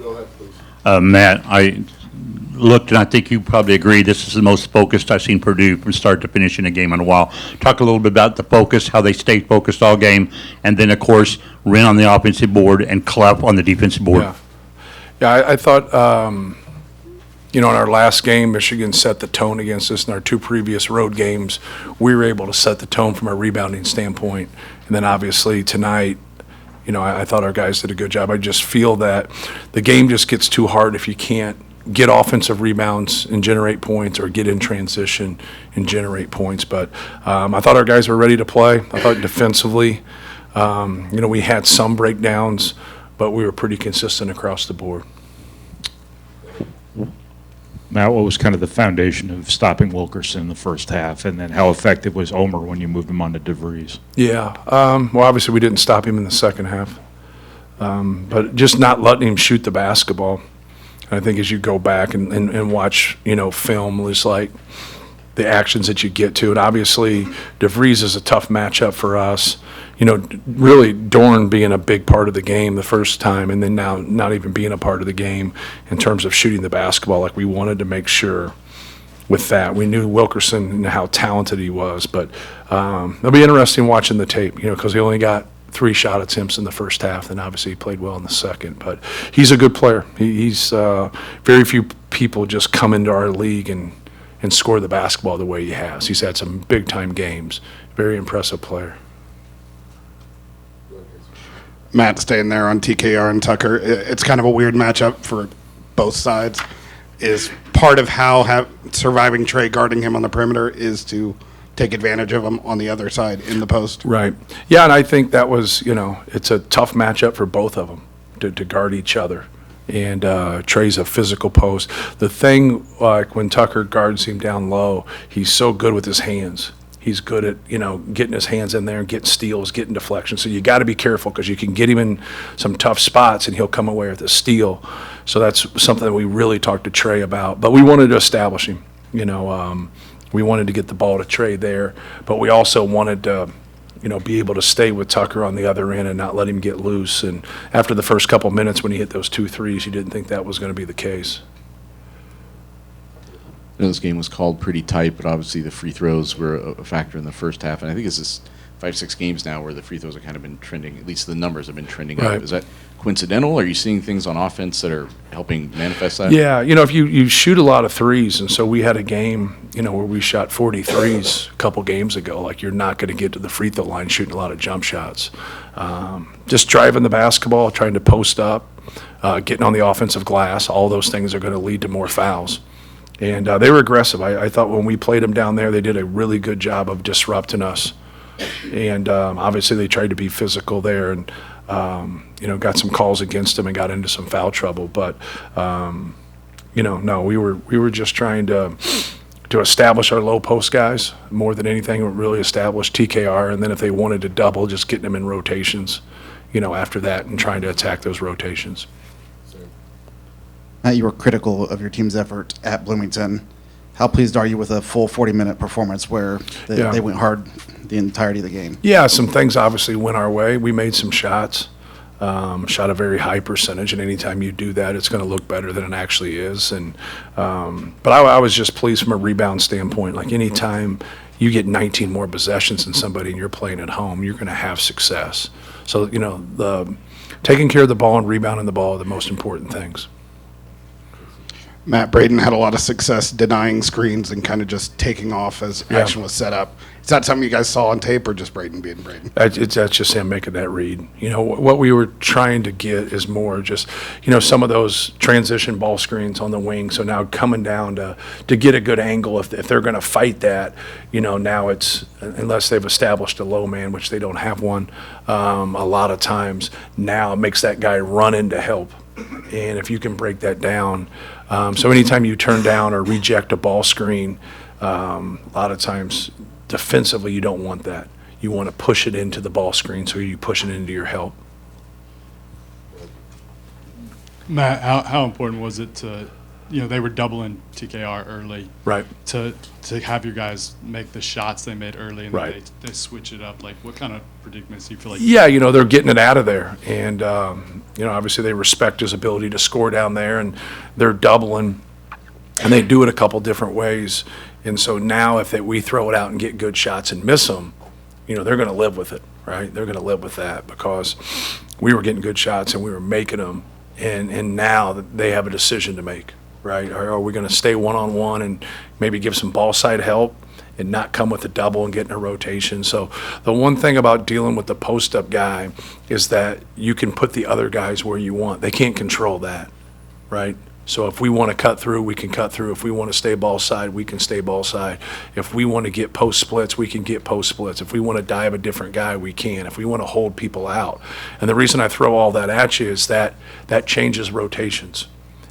Go ahead, please. Matt, I looked, and I think you probably agree, this is the most focused I've seen Purdue from start to finish in a game in a while. Talk a little bit about the focus, how they stayed focused all game, and then, of course, Wren on the offensive board and Clough on the defensive board. I thought, in our last game, Michigan set the tone against us. In our two previous road games, we were able to set the tone from a rebounding standpoint. And then obviously tonight, I thought our guys did a good job. I just feel that the game just gets too hard if you can't get offensive rebounds and generate points, or get in transition and generate points. But I thought our guys were ready to play. I thought defensively, we had some breakdowns, but we were pretty consistent across the board. Matt, what was kind of the foundation of stopping Wilkerson in the first half, and then how effective was Omer when you moved him on to DeVries? Yeah, well, obviously we didn't stop him in the second half, but just not letting him shoot the basketball. I think as you go back and watch, film, it's like the actions that you get to. And obviously, DeVries is a tough matchup for us. Really Dorn being a big part of the game the first time, and then now not even being a part of the game in terms of shooting the basketball. Like, we wanted to make sure with that. We knew Wilkerson and how talented he was. But it'll be interesting watching the tape, because he only got 3 shot attempts in the first half, and obviously he played well in the second. But he's a good player. He's very few people just come into our league and score the basketball the way he has. He's had some big-time games. Very impressive player. Matt, staying there on TKR and Tucker, it's kind of a weird matchup for both sides. Is part of how surviving Trey guarding him on the perimeter is to take advantage of him on the other side in the post. Right. Yeah, and I think that was, it's a tough matchup for both of them to guard each other. And Trey's a physical post. The thing, like when Tucker guards him down low, he's so good with his hands. He's good at, getting his hands in there and getting steals, getting deflections. So you got to be careful, because you can get him in some tough spots and he'll come away with a steal. So that's something that we really talked to Trey about. But we wanted to establish him. We wanted to get the ball to Trey there, but we also wanted to, be able to stay with Tucker on the other end and not let him get loose. And after the first couple minutes when he hit those 2 threes, you didn't think that was going to be the case. This game was called pretty tight, but obviously the free throws were a factor in the first half. And I think it's just 5-6 games now where the free throws have kind of been trending, at least the numbers have been trending Right. up. Is that coincidental? Are you seeing things on offense that are helping manifest that? Yeah, if you shoot a lot of threes, and so we had a game, where we shot 40 threes a couple games ago. Like, you're not going to get to the free throw line shooting a lot of jump shots. Just driving the basketball, trying to post up, getting on the offensive glass, all those things are going to lead to more fouls. And they were aggressive. I thought when we played them down there, they did a really good job of disrupting us. And obviously they tried to be physical there, and got some calls against them and got into some foul trouble. But no, we were just trying to establish our low post guys more than anything. Really establish TKR, and then if they wanted to double, just getting them in rotations, after that, and trying to attack those rotations. Matt, you were critical of your team's effort at Bloomington. How pleased are you with a full 40-minute performance where they went hard the entirety of the game? Yeah, some things obviously went our way. We made some shots, shot a very high percentage, and anytime you do that, it's going to look better than it actually is. And but I was just pleased from a rebound standpoint. Like, anytime you get 19 more possessions than somebody and you're playing at home, you're going to have success. So, the taking care of the ball and rebounding the ball are the most important things. Matt, Braden had a lot of success denying screens and kind of just taking off as action was set up. Is that something you guys saw on tape, or just Braden being Braden? That's just him making that read. What we were trying to get is more just, some of those transition ball screens on the wing. So now coming down to get a good angle, if they're going to fight that, now it's, unless they've established a low man, which they don't have one a lot of times, now it makes that guy run in to help. And if you can break that down, so anytime you turn down or reject a ball screen, a lot of times defensively you don't want that. You want to push it into the ball screen, so you push it into your help. Matt, how important was it to they were doubling TKR early. Right. To have your guys make the shots they made early and Right. then they switch it up. Like, what kind of predicaments do you feel like? Yeah, they're getting it out of there. And, obviously they respect his ability to score down there, and they're doubling, and they do it a couple different ways. And so now if we throw it out and get good shots and miss them, they're going to live with it, right? They're going to live with that because we were getting good shots and we were making them. And now they have a decision to make, right? Are we going to stay one-on-one and maybe give some ball side help and not come with a double and get in a rotation? So the one thing about dealing with the post-up guy is that you can put the other guys where you want. They can't control that, right? So if we want to cut through, we can cut through. If we want to stay ball side, we can stay ball side. If we want to get post splits, we can get post splits. If we want to dive a different guy, we can. If we want to hold people out. And the reason I throw all that at you is that changes rotations.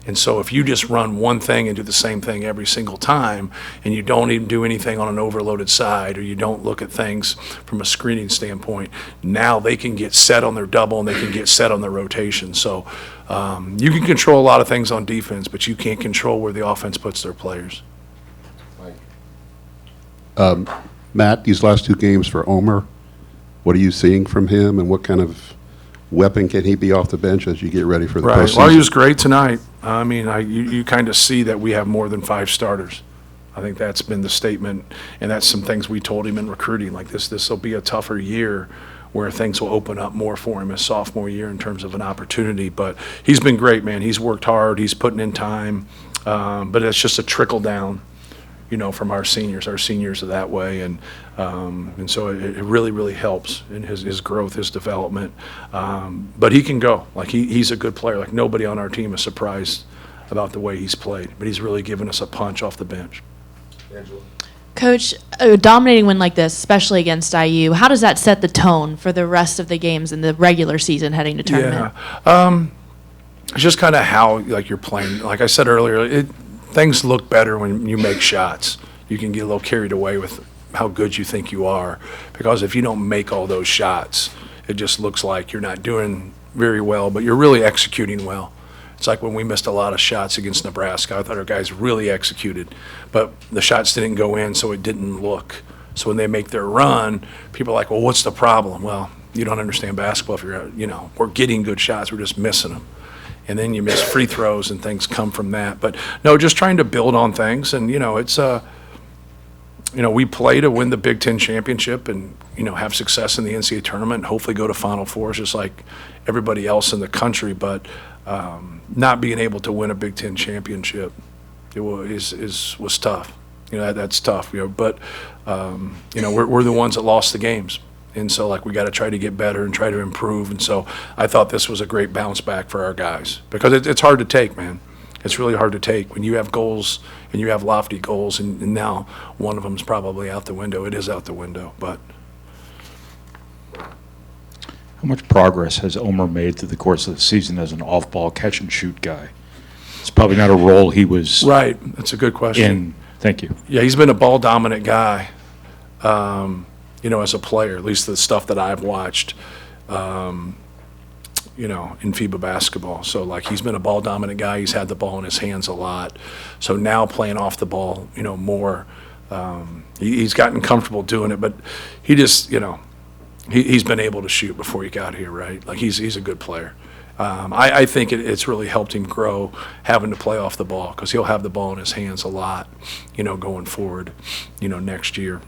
And so if you just run one thing and do the same thing every single time, and you don't even do anything on an overloaded side, or you don't look at things from a screening standpoint, now they can get set on their double and they can get set on their rotation. So you can control a lot of things on defense, but you can't control where the offense puts their players. Matt, these last two games for Omer, what are you seeing from him, and what kind of weapon can he be off the bench as you get ready for the Right. postseason? Well, he was great tonight. I mean, you kind of see that we have more than 5 starters. I think that's been the statement, and that's some things we told him in recruiting. Like this will be a tougher year where things will open up more for him his sophomore year in terms of an opportunity. But he's been great, man. He's worked hard. He's putting in time. But it's just a trickle down, from our seniors. Our seniors are that way, and so it really, really helps in his growth, his development. But he can go. Like he's a good player. Like nobody on our team is surprised about the way he's played. But he's really given us a punch off the bench. Coach, a dominating win like this, especially against IU, how does that set the tone for the rest of the games in the regular season heading to tournament? Yeah. It's just kind of how you're playing. Like I said earlier, things look better when you make shots. You can get a little carried away with how good you think you are, because if you don't make all those shots, it just looks like you're not doing very well, but you're really executing well. It's like when we missed a lot of shots against Nebraska. I thought our guys really executed, but the shots didn't go in, so it didn't look. So when they make their run, people are like, well, what's the problem? Well, you don't understand basketball if you're, we're getting good shots, we're just missing them. And then you miss free throws and things come from that. But no, just trying to build on things. And, it's we play to win the Big Ten championship and, have success in the NCAA tournament and hopefully go to Final Fours just like everybody else in the country. But not being able to win a Big Ten championship was tough. That's tough. But we're the ones that lost the games. And so, we got to try to get better and try to improve. And so I thought this was a great bounce back for our guys, because it's hard to take, man. It's really hard to take when you have goals and you have lofty goals, and now one of them is probably out the window. It is out the window, but. How much progress has Omer made through the course of the season as an off-ball catch-and-shoot guy? It's probably not a role he was right. That's a good question. in. Thank you. Yeah, he's been a ball-dominant guy, as a player, at least the stuff that I've watched, in FIBA basketball. So, he's been a ball-dominant guy. He's had the ball in his hands a lot. So now playing off the ball, more, he's gotten comfortable doing it. But he just, he's been able to shoot before he got here, right? He's a good player. I think it's really helped him grow having to play off the ball, because he'll have the ball in his hands a lot, going forward, next year.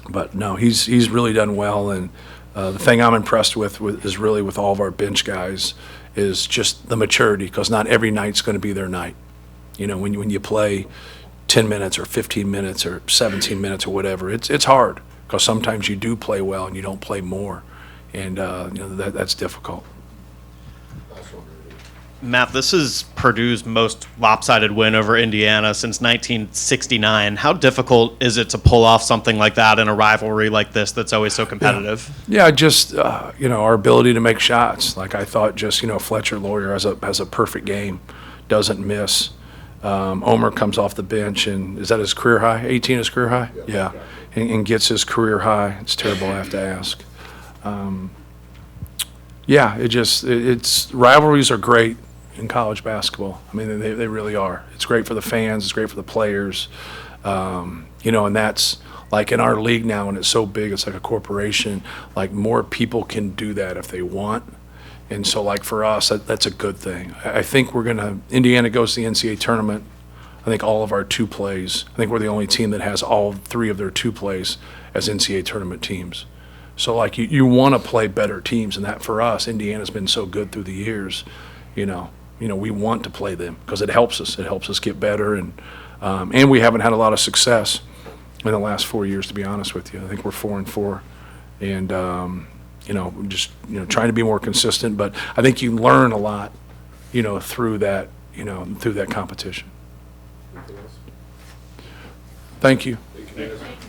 But no, he's really done well, and the thing I'm impressed with is really with all of our bench guys is just the maturity, because not every night's going to be their night. When you play 10 minutes or 15 minutes or 17 minutes or whatever, it's hard, because sometimes you do play well and you don't play more, and that's difficult. Matt, this is Purdue's most lopsided win over Indiana since 1969. How difficult is it to pull off something like that in a rivalry like this that's always so competitive? Yeah, just our ability to make shots. I thought just Fletcher Lawyer has a perfect game, doesn't miss. Omer comes off the bench, and is that his career high? 18 is career high? Yeah. And gets his career high. It's terrible I have to ask. It's rivalries are great. in college basketball. I mean, they really are. It's great for the fans. It's great for the players. And that's like in our league now, and it's so big, it's like a corporation. Like more people can do that if they want. And so, like for us, that's a good thing. I think Indiana goes to the NCAA tournament. I think all of our 2 plays. I think we're the only team that has all 3 of their 2 plays as NCAA tournament teams. So, like you want to play better teams, and that for us, Indiana's been so good through the years. We want to play them because it helps us. It helps us get better, and we haven't had a lot of success in the last 4 years, to be honest with you. I think we're 4-4, and just trying to be more consistent. But I think you learn a lot, through that competition. Thank you.